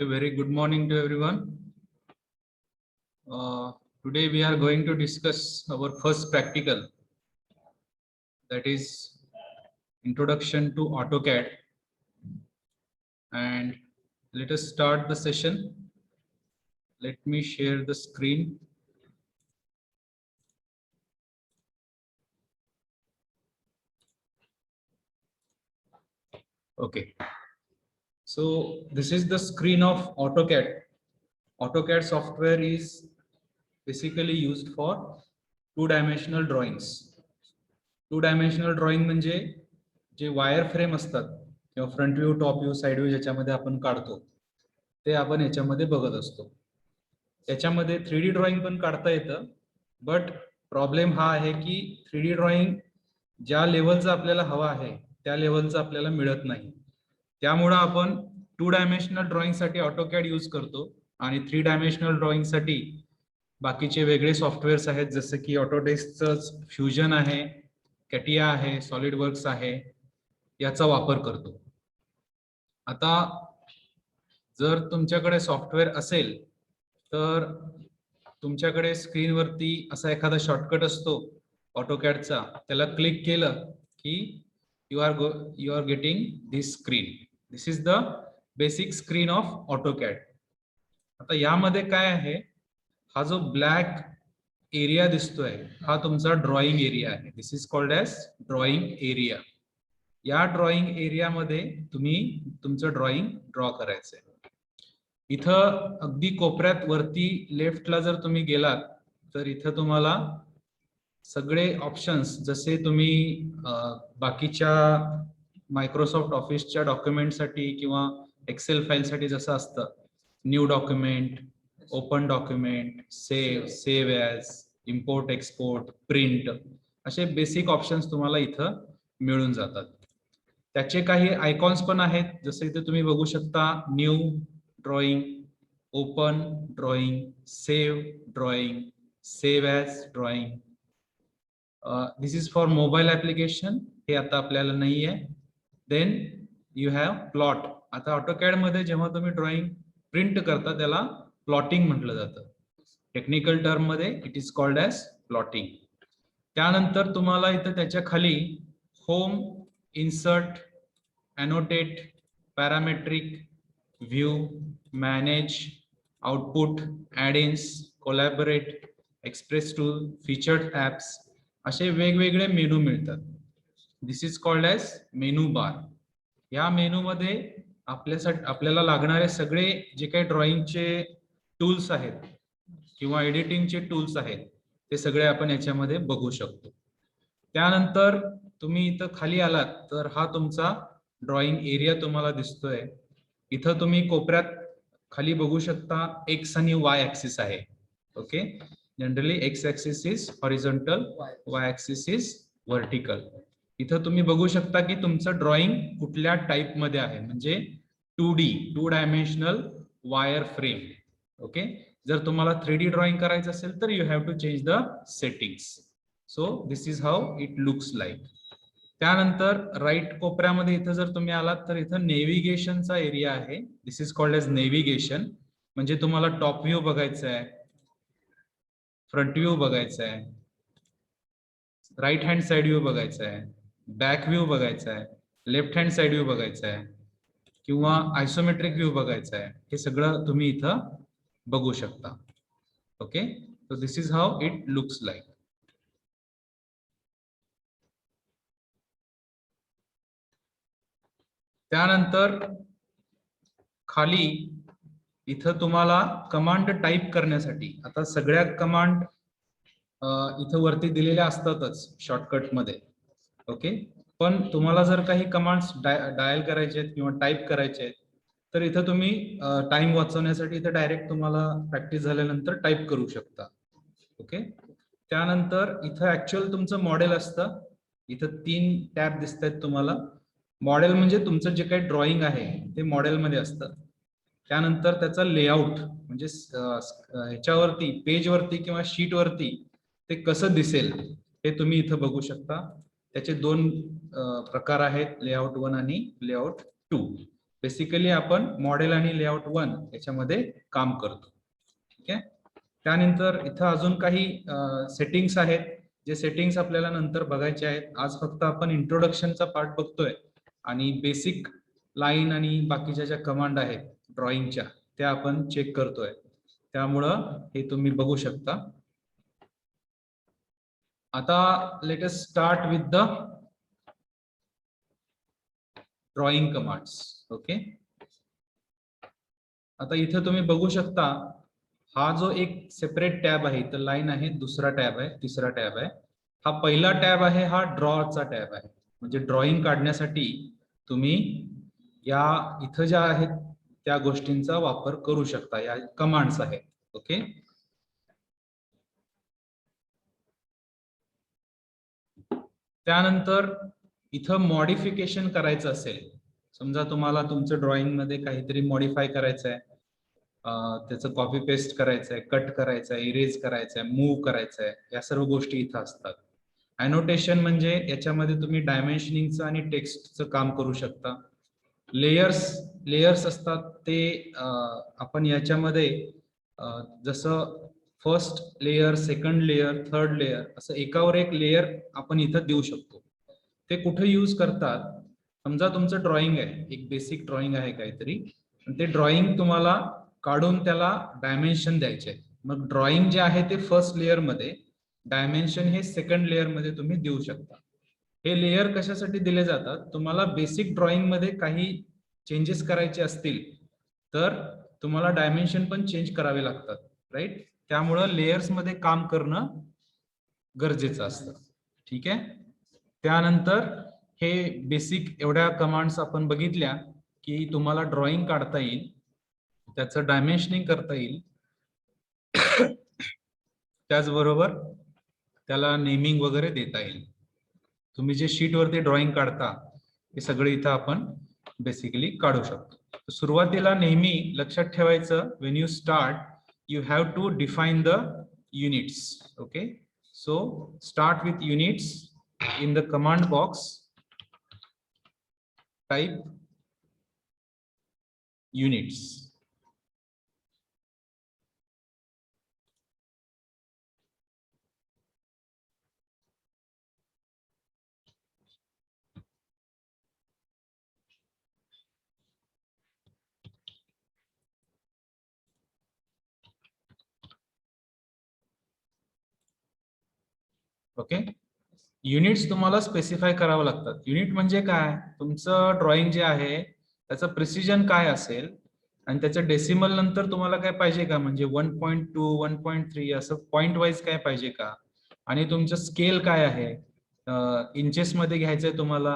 A very good morning to everyone. Today we are going to discuss our first practical, that is Introduction to AutoCAD. And let us start the session. Let me share the screen. Okay. So this is the screen of AutoCAD. AutoCAD software is basically used for two-dimensional drawings. Two-dimensional drawing म्हणजे जे wire frame असतात किंवा front view, top view, side view ज्याच्यामध्ये आपण काढतो ते आपण याच्यामध्ये बघत असतो. त्याच्यामध्ये 3D ड्रॉइंग पण काढता येतं, बट प्रॉब्लेम हा आहे की 3D ड्रॉइंग ज्या लेवलचा आपल्याला हवा आहे त्या लेवलचा आपल्याला मिळत नाही. त्यामुळे आपण 2 डायमेन्शनल ड्रॉइंग साठी ऑटोकॅड यूज करतो आणि 3 डायमेन्शनल ड्रॉइंग साठी बाकीचे वेगळे सॉफ्टवेअर्स आहेत, जसं की ऑटोडेस्कचं फ्युजन आहे, कॅटिया आहे, सॉलिड वर्क्स आहे, याचा वापर करतो. आता जर तुमच्याकडे सॉफ्टवेअर असेल तर तुमच्याकडे स्क्रीनवरती असा एखादा शॉर्टकट असतो ऑटोकॅडचा, त्याला क्लिक केलं की you are getting this screen. This is the basic screen of AutoCAD. आता यामध्ये काय आहे, हा जो ब्लॅक एरिया दिसतोय हा तुमचा ड्रॉइंग एरिया आहे. This is called as drawing area. या ड्रॉइंग एरियामध्ये तुम्ही तुमचं ड्रॉइंग ड्रॉ करायचंय. इथं अगदी कोपऱ्यात वरती लेफ्टला जर तुम्ही गेलात तर इथं तुम्हाला सगळे ऑप्शन्स, जसे तुम्ही बाकीच्या मायक्रोसॉफ्ट ऑफिसच्या डॉक्युमेंटसाठी किंवा एक्सेल फाईलसाठी जसं असतं, new document, open document, save as, import export, print, असे बेसिक ऑप्शन्स तुम्हाला इथं मिळून जातात. त्याचे काही आयकॉन्स पण आहेत, जसे इथे तुम्ही बघू शकता, new drawing, open drawing, save drawing, save as drawing. This is for mobile application, हे आता आपल्याला नाही आहे. Then you have plot. आता ऑटोकॅड मध्ये जेव्हा तुम्ही ड्रॉइंग प्रिंट करता त्याला प्लॉटिंग म्हटलं जातं. टेक्निकल टर्म मध्ये it is called as plotting. त्यानंतर तुम्हाला इथं त्याच्या खाली home, insert, annotate, parametric, view, manage, output, add-ins, collaborate, express tool, featured apps, असे वेगवेगळे मेनू मिळतात. This is called as menu bar. या मेनू मध्ये आपल्याला लागणारे सगळे जे काही ड्रॉइंगचे टूल्स आहेत किंवा एडिटिंगचे टूल्स आहेत ते सगळे आपण याच्यामध्ये बघू शकतो. त्यानंतर तुम्ही इथं खाली आलात तर हा तुमचा ड्रॉइंग एरिया तुम्हाला दिसतोय. इथं तुम्ही कोपऱ्यात खाली बघू शकता एक्स आणि वाय ऍक्सिस आहे. Okay, generally x axis is horizontal, Y axis is vertical. इथं तुम्ही बघू शकता की तुमचं ड्रॉइंग कुठल्या टाइप मध्ये आहे, म्हणजे 2D, 2 dimensional wire frame. Okay, जर तुम्हाला 3D ड्रॉइंग करायचं असेल तर you have to change the settings. So this is how it looks like. त्यानंतर राईट कोपऱ्यामध्ये इथं जर तुम्ही आलात तर इथं नेव्हिगेशनचा एरिया आहे. This is called as navigation. म्हणजे तुम्हाला टॉप व्ह्यू बघायचं आहे, फ्रंट व्ह्यू बघायचा आहे, राईट हँड साइड व्ह्यू बघायचा आहे, बॅक व्ह्यू बघायचा आहे, लेफ्ट हँड साइड व्ह्यू बघायचा आहे, किंवा आयसोमेट्रिक व्ह्यू बघायचा आहे, हे सगळं तुम्ही इथं बघू शकता. Okay, so this is how it looks like. त्यानंतर खाली इथं तुम्हाला कमांड टाईप करण्यासाठी, आता सगळ्या कमांड इथं वरती दिलेल्या असतातच शॉर्टकट मध्ये. ओके, पण तुम्हाला जर काही कमांड्स डायल करायचे आहेत किंवा टाईप करायचे आहेत तर इथं तुम्ही टाइम वाचवण्यासाठी इथं डायरेक्ट तुम्हाला प्रॅक्टिस झाल्यानंतर टाईप करू शकता. ओके, त्यानंतर इथं ऍक्च्युअल तुमचं मॉडेल असतं. इथं 3 टॅब दिसत आहेत तुम्हाला. मॉडेल म्हणजे तुमचं जे काही ड्रॉइंग आहे ते मॉडेलमध्ये असतं. त्यानंतर त्याचा लेआउट म्हणजे ह्याच्यावरती, पेजवरती किंवा शीटवरती ते कसं दिसेल हे तुम्ही इथं बघू शकता. त्याचे 2 प्रकार आहेत, लेआउट 1 आणि लेआउट 2. बेसिकली आपण मॉडेल आणि लेआउट 1 याच्यामध्ये काम करतो. ठीक आहे. त्यानंतर इथं अजून काही सेटिंग्स आहेत, जे सेटिंग्स आपल्याला नंतर बघायचे आहेत. आज फक्त आपण इंट्रोडक्शनचा पार्ट बघतोय आणि बेसिक लाईन आणि बाकीच्या ज्या कमांड आहेत ड्रॉइंगच्या त्या आपण चेक करतोय. त्यामुळं हे तुम्ही बघू शकता. आता let us start with the drawing commands. Okay. आता इथं तुम्ही बघू शकता, हा जो एक सेपरेट टॅब आहे, तर लाईन आहे, दुसरा टॅब आहे, तिसरा टॅब आहे. हा पहिला टॅब आहे, हा ड्रॉचा टॅब आहे. म्हणजे ड्रॉइंग काढण्यासाठी तुम्ही या इथं ज्या आहेत त्या गोष्टींचा वापर करू शकता. या कमांड्स आहेत. ओके. त्यानंतर इथं मॉडिफिकेशन करायचं असेल, समजा तुम्हाला तुमचं ड्रॉइंग मध्ये काहीतरी मॉडिफाय करायचं आहे, त्याचं कॉपी पेस्ट करायचं आहे, कट करायचं आहे, इरेज करायचं आहे, मूव्ह करायचं आहे, या सर्व गोष्टी इथं असतात. अॅनोटेशन म्हणजे याच्यामध्ये तुम्ही डायमेन्शनिंगचं आणि टेक्स्टचं काम करू शकता. लेयर्स असतात ते आपण याच्यामध्ये जसं first layer, second layer, third layer असं एकावर एक लेयर आपण इथं देऊ शकतो. ते कुठे यूज करतात, समजा तुमचं ड्रॉइंग आहे, एक बेसिक ड्रॉइंग आहे काहीतरी, ते ड्रॉइंग तुम्हाला काढून त्याला डायमेन्शन द्यायचे. मग ड्रॉइंग जे आहे ते फर्स्ट लेयर मध्ये, डायमेन्शन हे सेकंड लेयर मध्ये तुम्ही देऊ शकता. हे लेयर कशासाठी दिले जातात, तुम्हाला बेसिक ड्रॉइंग मध्ये काही चेंजेस करायचे असतील तर तुम्हाला डायमेन्शन पण चेंज करावे लागतात, राईट. त्यामुळं लेयर्स मध्ये काम करणं गरजेचं असतं. ठीक आहे. त्यानंतर हे बेसिक एवढ्या कमांड्स आपण बघितल्या की तुम्हाला ड्रॉइंग काढता येईल, त्याचं डायमेन्शनिंग करता येईल, त्याचबरोबर त्याला नेमिंग वगैरे देता येईल. तुम्ही जे शीट वरती ड्रॉइंग काढता हे सगळे इथं आपण बेसिकली काढू शकतो. सुरुवातीला नेहमी लक्षात ठेवायचं, when you start you have to define the units. Okay. So start with units. In the command box type units. Okay. Units तुम्हाला स्पेसिफाय करावं लागतात. युनिट म्हणजे काय, तुमचं ड्रॉइंग जे आहे त्याचं प्रिसिजन काय असेल आणि त्याचं डेसिमल नंतर तुम्हाला काय पाहिजे का, म्हणजे 1.2 1.3 असं पॉइंट वाईज काय पाहिजे का, आणि तुमचं स्केल काय आहे, इंचेस मध्ये घ्यायचंय तुम्हाला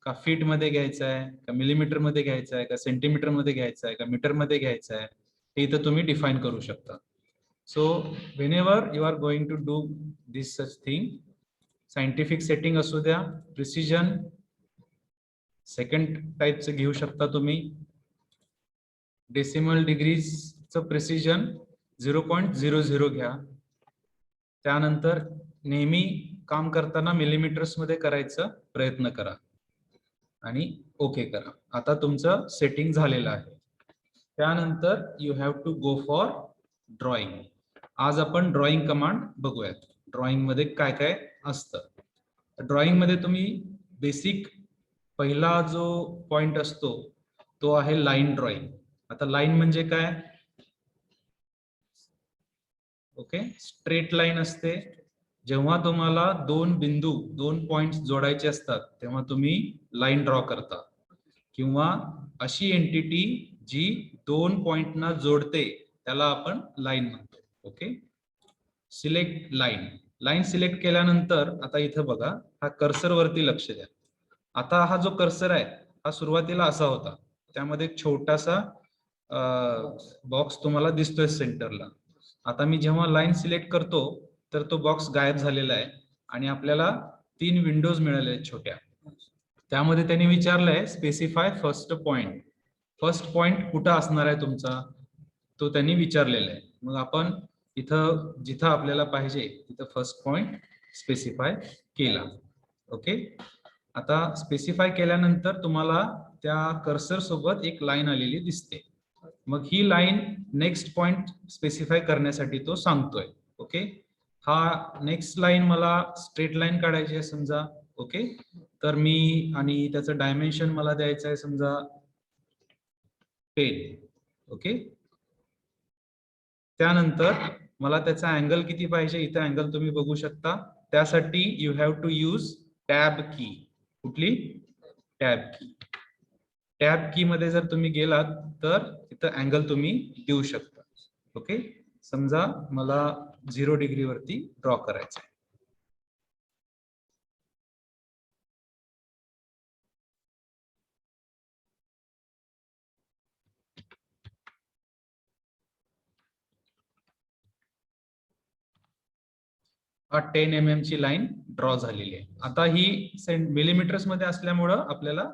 का फीट मध्ये घ्यायचं आहे का मिलीमीटर मध्ये घ्यायचं आहे का सेंटीमीटर मध्ये घ्यायचं आहे का मीटर मध्ये घ्यायचं आहे, हे इथं तुम्ही डिफाईन करू शकता. So whenever you are going to do this such thing, scientific setting असू द्या, प्रिसिजन सेकंड टाईपचं घेऊ शकता तुम्ही, डेसिमल डिग्रीजचं प्रिसिजन 0.00 घ्या. त्यानंतर नेहमी काम करताना मिलीमीटर्स मध्ये करायचा प्रयत्न करा आणि ओके करा. आता तुमचं सेटिंग झालेलं आहे. त्यानंतर you have to go for drawing. आज आपण ड्रॉइंग कमांड बघूयात. ड्रॉइंग मध्ये काय काय असतं. ड्रॉइंग मध्ये तुम्ही बेसिक पहिला जो पॉइंट असतो तो आहे लाईन ड्रॉइंग. आता लाईन म्हणजे काय, ओके, स्ट्रेट लाईन असते. जेव्हा तुम्हाला दोन बिंदू, दोन पॉइंट जोडायचे असतात तेव्हा तुम्ही लाईन ड्रॉ करता, किंवा अशी एंटिटी जी दोन पॉइंटना जोडते त्याला आपण लाईन म्हणतो. Okay. Select line. Line select केल्यानंतर आता इथं बघा, हा कर्सर वरती लक्ष द्या. आता हा जो कर्सर आहे हा सुरुवातीला असा होता, त्यामध्ये एक छोटासा बॉक्स तुम्हाला दिसतोय सेंटरला. आता मी जेव्हा लाईन सिलेक्ट करतो तर तो बॉक्स गायब झालेला आहे आणि आपल्याला 3 विंडोज मिळाल्या आहेत छोट्या. त्यामध्ये त्यांनी विचारलंय specify first point. First point कुठं असणार आहे तुमचा, तो त्यांनी विचारलेला आहे. मग आपण इथं जिथं आपल्याला पाहिजे तिथं फर्स्ट पॉइंट स्पेसिफाय केला. ओके. आता स्पेसिफाय केल्यानंतर तुम्हाला त्या कर्सर सोबत एक लाईन आलेली दिसते. मग ही लाईन नेक्स्ट पॉइंट स्पेसिफाय करण्यासाठी तो सांगतोय. ओके, हा नेक्स्ट लाईन मला स्ट्रेट लाईन काढायची आहे समजा. ओके, तर मी आणि त्याचं डायमेन्शन मला द्यायचं आहे समजा 10. ओके, त्यानंतर मला त्याचा अँगल किती पाहिजे, इथं अँगल तुम्ही बघू शकता. त्यासाठी you have to use tab की. कुठली? Tab key. टॅब की मध्ये जर तुम्ही गेलात तर तिथं अँगल तुम्ही देऊ शकता. ओके, समजा मला 0 डिग्री वरती ड्रॉ करायचं आहे. हा 10 mm ची लाईन ड्रॉ झालेली आहे. आता ही मिलीमीटर्स मध्ये असल्यामुळं आपल्याला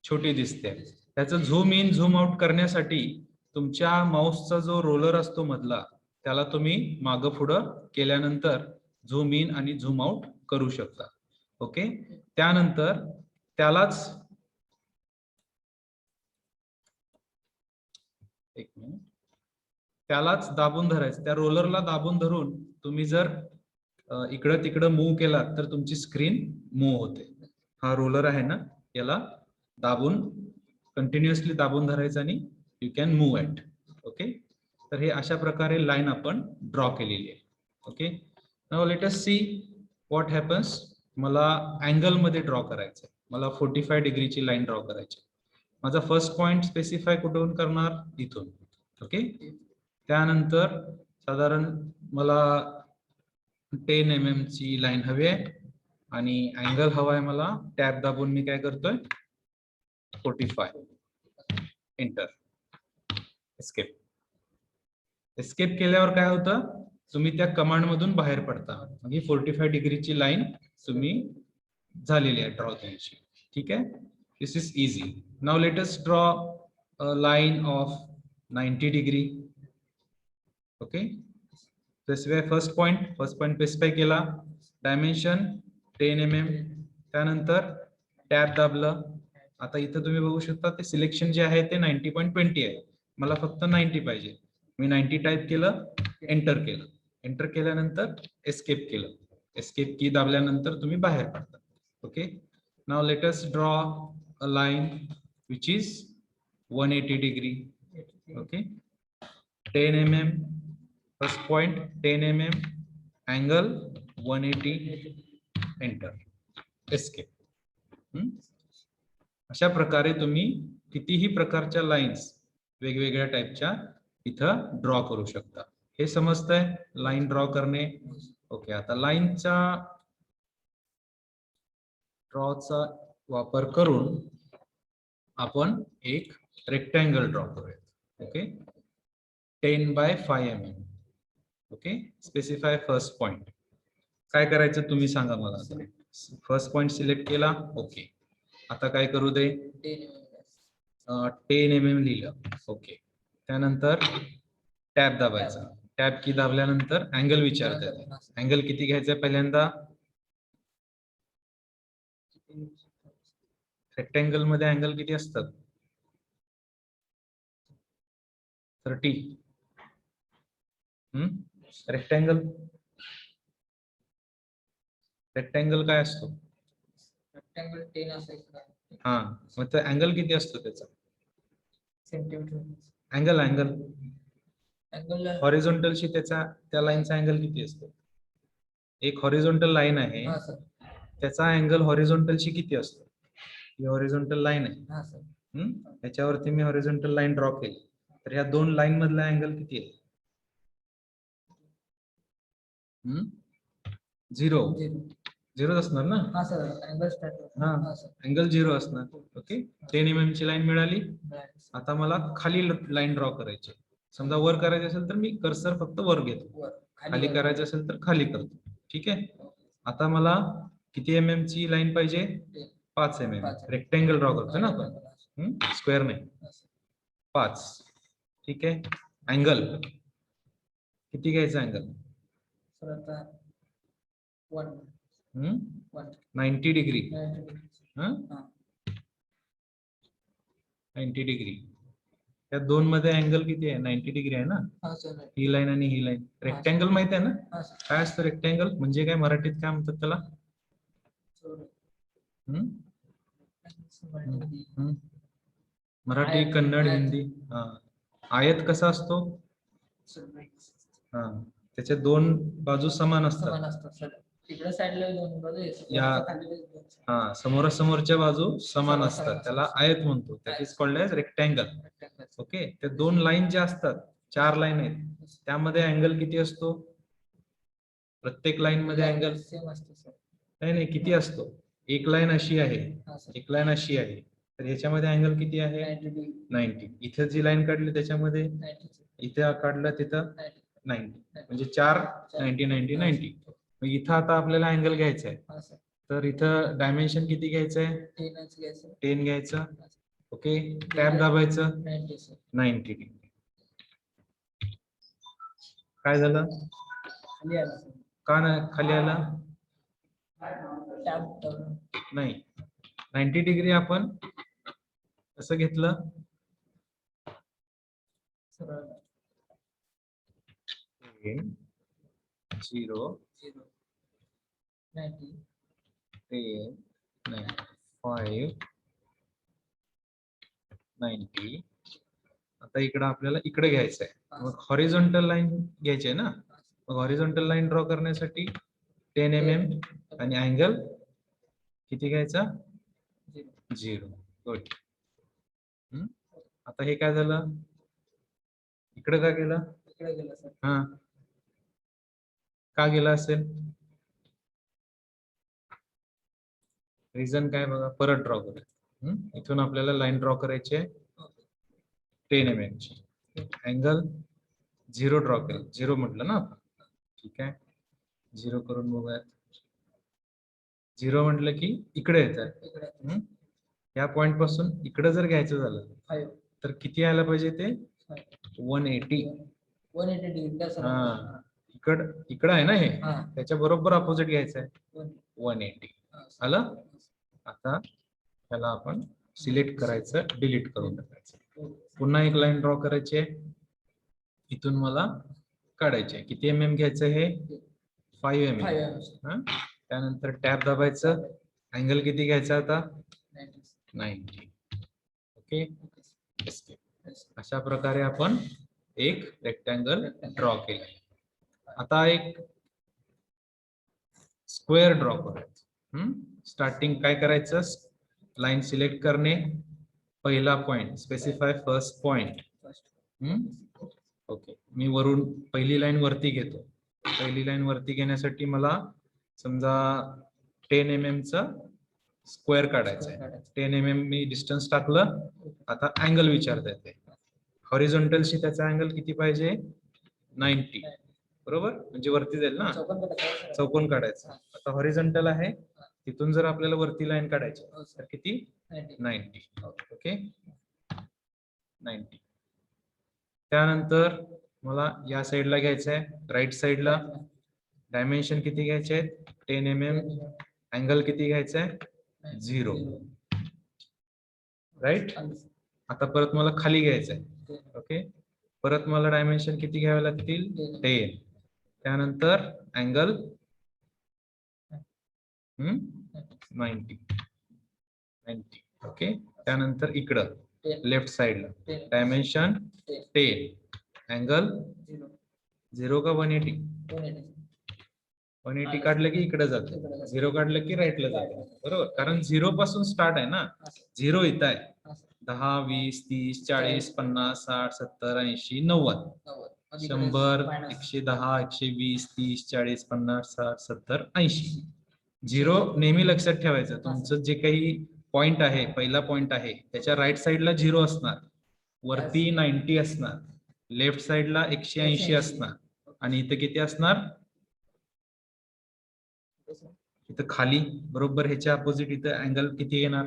छोटी दिसते. त्याचं झूम इन झूम आउट करण्यासाठी तुमच्या माऊसचा जो रोलर असतो मधला, त्याला तुम्ही मागं पुढं केल्यानंतर झूम इन आणि झूम आउट करू शकता. ओके, त्यानंतर त्यालाच एक मिनिट, त्यालाच दाबून धरायचं. त्या रोलरला दाबून धरून तुम्ही जर इकडं तिकडं मूव्ह केला तर तुमची स्क्रीन मूव्ह होते. हा रोलर आहे ना, याला दाबून कंटिन्युअसली दाबून धरायचं आणि you can move it. Okay, तर हे अशा प्रकारे लाईन आपण ड्रॉ केलेली आहे. Okay, now let us see what happens. मला अँगल मध्ये ड्रॉ करायचं आहे. मला 45 डिग्रीची लाईन ड्रॉ करायची. माझा फर्स्ट पॉइंट स्पेसिफाय कुठून करणार? इथून. ओके, त्यानंतर साधारण मला 10 mm ची लाईन हवी आहे आणि अँगल हवा आहे मला. टॅब दाबून मी काय करतोय? 45. एंटर. एस्केप. एस्केप केल्यावर काय होतं? तुम्ही त्या कमांड मधून बाहेर पडता. म्हणजे 45 डिग्रीची लाईन तुम्ही झालेली आहे ड्रॉ तुमची. ठीक आहे, this is easy. Now let us draw a line of 90 degree. Okay, specify first point specify केला. Dimension 10 mm. त्यानंतर टॅब दाबलं. आता इथं तुम्ही बघू शकता ते सिलेक्शन जे आहे ते 90.20 आहे. मला फक्त 90 पाहिजे. मी 90 टाईप केलं, एंटर केलं. एंटर केल्यानंतर एस्केप केलं. एस्केप की दाबल्यानंतर तुम्ही बाहेर पडता. Okay, now let us draw a line which is 180 degree. Okay, 10 mm. First point 10 mm, angle 180, enter. Escape. अशा प्रकारे तुम्ही कितीही प्रकारच्या लाईन्स वेगवेगळ्या टाईपच्या इथं ड्रॉ करू शकता. हे समजतंय लाईन ड्रॉ करणे? ओके, आता लाईनचा ड्रॉचा वापर करून आपण एक रेक्टँगल ड्रॉ करूया. Okay, 10 by 5 mm. Okay, specify first point. काय करायचं तुम्ही सांगा मला. फर्स्ट पॉइंट सिलेक्ट केला. ओके, आता काय करू दे? 10 mm लिहिलं. ओके, त्यानंतर टॅब दाबायचा. टॅब की दाबल्यानंतर अँगल विचारते. अँगल किती घ्यायचा पहिल्यांदा? रेक्टँगल मध्ये अँगल किती असतात? 30. रेक्टँगल काय असतो? रेक्टँगल 10 असायचं. हा, मग तर अँगल किती असतो त्याचा? सेंटीमीटर. अँगल हॉरिझॉन्टल हॉरिझॉन्टलशी त्या लाईनचा अँगल किती असतो? एक हॉरिझॉन्टल लाईन आहे, त्याचा अँगल हॉरिझॉन्टलशी किती असतो? ही हॉरिझॉन्टल लाईन आहे. त्याच्यावरती मी हॉरिझॉन्टल लाईन ड्रॉ केली, तर ह्या दोन लाईन मधला अँगल किती आहे? 0. 0 असणार ना? हा, अँगल 0 असणार. ओके, 10 mm ची लाईन मिळाली. आता मला खाली लाईन ड्रॉ करायची. समजा वर करायची असेल तर मी कर्सर फक्त वर घेतो, खाली करायचं असेल तर खाली करतो. ठीक आहे, आता मला किती mm ची लाईन पाहिजे? 5 mm. रेक्टँगल ड्रॉ करतो ना आपण, स्क्वेअर नाही. 5. ठीक आहे, अँगल किती घ्यायचा? Angle 90 degree. 90 डिग्री. त्या दोन मध्ये अँगल किती आहे? 90 डिग्री आहे ना. हा सर. ही लाईन आणि ही लाईन. रेक्टँगल माहित आहे ना? हा सर. काय असतं रेक्टँगल म्हणजे काय मराठीत काय म्हणतात त्याला? हम्म? हम्म. मराठी, आयत. कन्नड, आयत. हिंदी. हा. आयत कसा असतो? हा. त्याच्या दोन बाजू समान असतात. समान असतात सर. तिकडे साईडला दोन बाजू या- हा, समोरासमोरच्या बाजू समान असतात, त्याला आयत म्हणतो. That is called as rectangle. Okay. ते दोन लाईन ज्या असतात, 4 लाईन आहेत, त्यामध्ये अँगल किती असतो? प्रत्येक लाईन मध्ये अँगल सेम असतो सर. नाही, किती असतो? एक लाईन अशी आहे, हा सर. एक लाईन अशी आहे, तर ह्याच्यामध्ये अँगल किती आहे? 90. इथे जी लाईन काढली त्याच्यामध्ये, इथे काढलं तिथं 90, म्हणजे 4 90 90 90. मग इथं आता आपल्याला अँगल घ्यायचा आहे, हा सर. तर इथं डायमेन्शन किती घ्यायचं आहे? 10 घ्यायचं. ओके. टॅब दाबायचं. 90 डिग्री. काय झालं? का नाही खाली आला? नाही, 90 डिग्री आपण कसं घेतलं? 0 10 95 90. आता इकडं आपल्याला इकडे घ्यायचं आहे, मग हॉरिझॉन्टल लाईन घ्यायची आहे ना. मग हॉरिझॉन्टल लाईन ड्रॉ करण्यासाठी 10 mm आणि अँगल किती घ्यायचा? 0. गुड. आता हे काय झालं? इकडे का गेलं? हा, का गेला असेल? रिझन काय बघा, परत ड्रॉ करूया. इथून आपल्याला लाईन ड्रॉ करायची आहे 10 mm ची. अँगल 0 ड्रॉ केलं, 0 म्हटलं ना आपण. ठीक आहे, 0 करून बघूयात. 0 म्हटलं की इकडे येतात. या पॉइंट पासून इकडे जर घ्यायचं झालं तर किती यायला पाहिजे? ते 180. 180 डिग्री. हा, इकडं आहे ना हे, त्याच्या बरोबर अपोजिट घ्यायचं आहे 180. आलं? आता त्याला आपण सिलेक्ट करायचं, डिलीट करून टाकायचं. पुन्हा एक लाईन ड्रॉ करायची आहे, इथून मला काढायचे आहे. किती mm घ्यायचं? हे 5 mm. त्यानंतर टॅब दाबायचं. अँगल किती घ्यायचा आता? 90. ओके. अशा प्रकारे आपण एक रेक्टँगल ड्रॉ केलं. आता एक स्क्वेअर ड्रॉ करूया. स्टार्टिंग काय करायचं? लाईन सिलेक्ट करणे, पहिला point, specify first point. Okay. मी वरून पहिली लाईन वरती घेतो. पहिली लाईन वरती घेण्यासाठी मला समजा 10 mm चा स्क्वेअर काढायचा आहे. 10 mm मी डिस्टन्स टाकलं. आता अँगल विचारता येते. हॉरिझॉन्टलशी त्याचा अँगल किती पाहिजे? 90. बरोबर, म्हणजे वरती जाईल ना, चौकोन काढायचा. आता हॉरिझॉन्टल आहे, तिथून जर आपल्याला वरती लाईन काढायची तर किती? 90. ओके, 90. त्यानंतर मला या साईडला घ्यायचं आहे, राईट साईडला. डायमेन्शन किती घ्यायचे आहेत? 10 mm. अँगल किती घ्यायचा आहे? 0. राईट. आता परत मला खाली घ्यायचं आहे. ओके, परत मला डायमेन्शन किती घ्यावे लागतील? 10. त्यानंतर अँगल 90. ओके. त्यानंतर इकडं लेफ्ट साइडला डायमेन्शन 10. अँगल 0 का 180? 180 काढलं की इकडे जातं, 0 काढलं की राईटला जातं. बरोबर, कारण 0 पासून स्टार्ट आहे ना. 0 इथं आहे. 10 20 30 40 50 60 70 80 90 100 110 120 30 40 50 60 70 80. 0 नेहमी लक्षात ठेवायचं. तुमचं जे काही पॉइंट आहे, पहिला पॉइंट आहे, त्याच्या राईट साइडला 0 असणार, वरती 90 असणार, लेफ्ट साइडला 180 असणार, आणि इथं किती असणार? इथं खाली बरोबर ह्याच्या अपोजिट इथं अँगल किती येणार?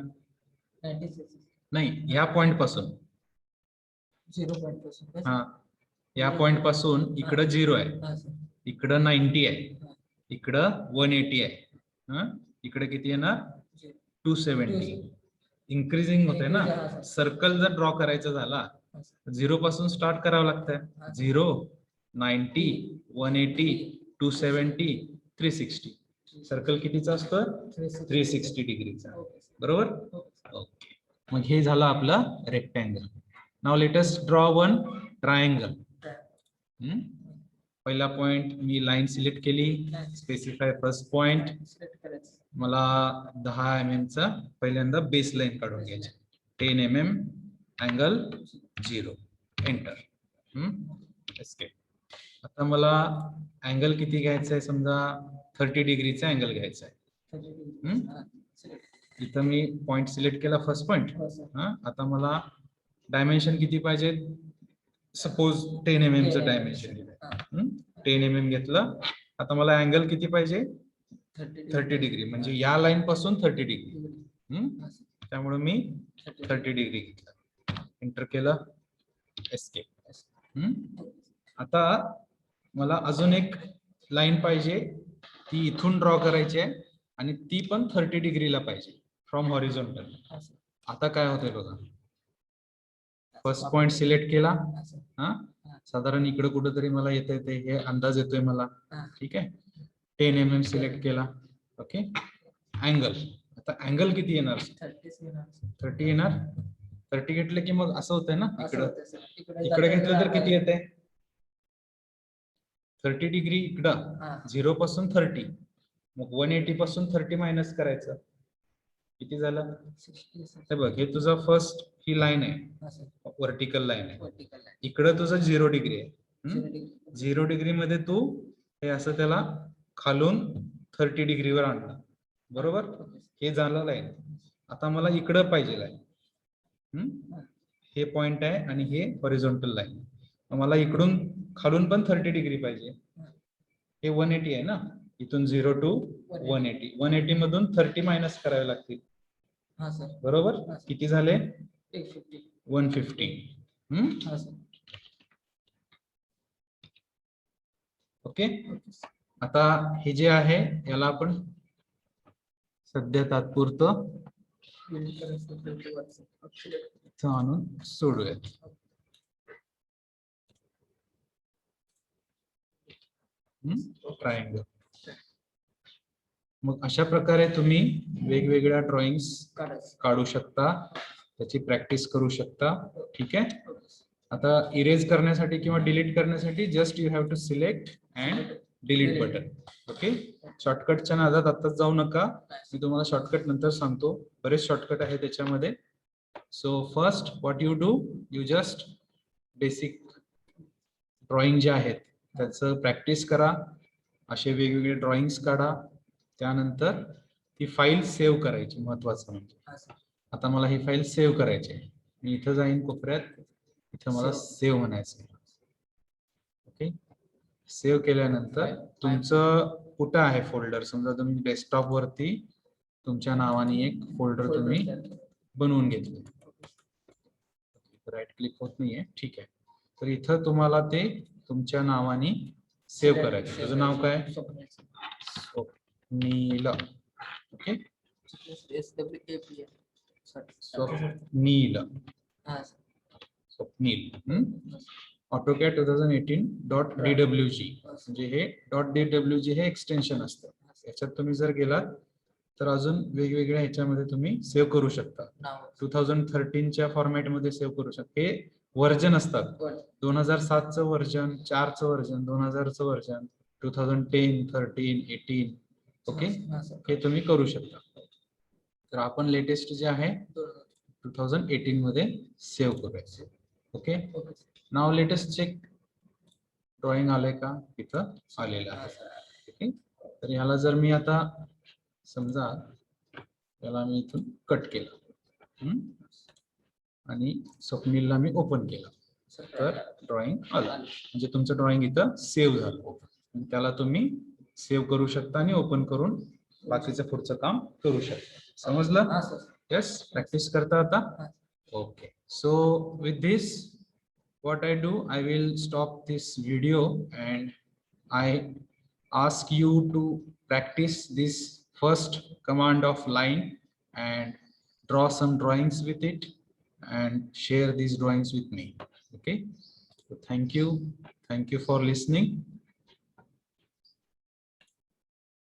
नाही, ह्या पॉइंट पासून 0 पॉइंट पासून. हा, या पॉइंट पासून इकडं 0 आहे, इकडं 90 आहे, इकडं 180 आहे. इकडे किती येणार? 270. इन्क्रीजिंग होते ना. Increasing, हा, sir. सर्कल जर ड्रॉ करायचा झाला हा, sir. 0 पासून स्टार्ट करावं लागतंय. हा, sir. 0, 90, 180, 270, 360. सर्कल कितीचा असतो? 360 डिग्रीचा. Okay, sir. बरोबर. Okay. ओके, मग हे झालं आपलं रेक्टँगल. नाव लेटेस्ट ड्रॉ वन ट्रायंगल. पहिला पॉइंट मी लाईन सिलेक्ट केली, स्पेसिफाय फर्स्ट पॉइंट. Select करायचं. मला 10 mm चा पहिल्यांदा बेस लाईन काढून घ्यायची. 10 mm अँगल 0. एंटर. एस्केप. आता मला अँगल किती घ्यायचा आहे? समजा 30 डिग्रीचा अँगल घ्यायचा आहे. 30 degree. हा, select. इथं मी पॉइंट सिलेक्ट केला, फर्स्ट पॉइंट. हो, sir. आता मला डायमेन्शन किती पाहिजे? सपोज 10 mm चं 10 डायमेन्शन. हा, 10 mm घेतलं. आता मला अँगल किती पाहिजे? 30 30 डिग्री, म्हणजे या लाईन पासून 30 डिग्री. degree. हा, sir. त्यामुळे मी 30 डिग्री घेतलं, एंटर केलं, एस्केप. आता मला अजून एक लाईन पाहिजे, ती इथून ड्रॉ करायची आहे आणि ती पण 30 डिग्रीला पाहिजे फ्रॉम हॉरिझॉन्टल. हा, sir. आता काय होतंय बघा, फर्स्ट पॉइंट सिलेक्ट केला. हा, sir. हा, साधारण इकडे कुठेतरी मला येते ते हे अंदाज येतोय मला. हा. ठीक आहे, 10 mm सिलेक्ट केला. Okay, angle. आता अँगल किती येणार? 30 येणार. 30 येणार. 30 घेतलं की मग असं होतंय ना, असं इकडं होतं, sir. इकडे जाताना घेतलं तर जागा किती आहे. येते? 30 डिग्री इकडं, हा. 0 पासून 30, मग 180 पासून 30 मायनस करायचं, किती झालं? 60, sir. हे बघ, हे तुझं फर्स्ट ही लाईन आहे, हा, sir. व्हर्टिकल लाईन आहे. Vertical line. इकडं तुझं 0 डिग्री आहे. 0 degree. 0 डिग्री मध्ये तू हे असं त्याला खालून 30 डिग्रीवर आणलं, बरोबर. Okay, sir. हे झालं लाईन. आता मला इकडं पाहिजे लाईन. हे पॉइंट आहे आणि हे हॉरिझॉन्टल लाईन. मला इकडून खालून पण 30 डिग्री पाहिजे. हे 180 आहे ना, इथून 0 to 180. 180 मधून 30 मायनस करावे लागतील, हा, sir. बरोबर. हा, sir. किती झाले? 150. 150. हा, sir. ओके. Okay, sir. आता हे जे आहे याला आपण सध्या तात्पुरतं Build करायचं, build करायचं. Select. इथं आणून सोडूयात. ट्रायंगल. मग अशा प्रकारे तुम्ही वेगवेगळ्या ड्रॉइंग्स काढायचं. काढू शकता, त्याची प्रॅक्टिस करू शकता. ठीक आहे. Okay, sir. आता इरेज करण्यासाठी किंवा डिलीट करण्यासाठी just you have to select and delete button. Okay, शॉर्टकटच्या नादात आताच जाऊ नका, मी तुम्हाला शॉर्टकट नंतर सांगतो. बरेच शॉर्टकट आहे त्याच्यामध्ये. So first what you do, you just basic drawing जे आहेत त्याचं प्रॅक्टिस करा. असे वेगवेगळे ड्रॉइंग्स काढा. त्यानंतर ती फाईल सेव्ह करायची, महत्वाचं म्हणजे. हा, sir. आता मला ही फाईल सेव्ह करायची आहे. मी इथं जाईन कोपऱ्यात, इथं मला सेव्ह म्हणायचं आहे. ओके, सेव्ह केल्यानंतर तुमचं कुठं आहे फोल्डर, समजा तुम्ही डेस्कटॉप वरती तुमच्या नावाने एक फोल्डर तुम्ही बनवून घेतले. राईट क्लिक होत नाहीये, ठीक आहे. तर इथं तुम्हाला ते तुमच्या नावाने सेव्ह करायचं. त्याचं नाव काय? Swapnil. Okay, SWAPL. Sorry. Swapnil. हा, sir. स्वप्नील. AutoCAD 2018.dwg म्हणजे हे .dwg हे एक्सटेन्शन असतं. याच्यात तुम्ही जर गेलात तर अजून वेगवेगळ्या ह्याच्यामध्ये तुम्ही सेव्ह करू शकता. नाव. 2013च्या फॉर्मॅट मध्ये सेव्ह करू शकता. हे व्हर्जन असतात. 2007चं व्हर्जन, 4चं व्हर्जन, 2000चं व्हर्जन, 2010, 13, 18. ओके, हा, sir. हे तुम्ही करू शकता. तर आपण लेटेस्ट जे आहे 2018 मध्ये सेव्ह करूया. Okay, Okay, sir. नाव लेटेस्ट चेक ड्रॉइंग आलंय का? इथं आलेलं हा, आहे. sir. ओके, तर ह्याला जर मी आता समजा याला मी इथून कट केलं आणि स्वप्नीलला मी ओपन केलं, तर ड्रॉइंग आलं. म्हणजे तुमचं ड्रॉइंग इथं सेव्ह झालं. त्याला तुम्ही सेव्ह करू शकता आणि ओपन करून बाकीचं पुढचं काम करू शकता. समजलं? हा, sir. येस, प्रॅक्टिस करता आता. हा. Okay, so with this what I do, I will stop this video and I ask you to practice this first command of line and draw some drawings with it and share these drawings with me. Okay. So thank you for listening.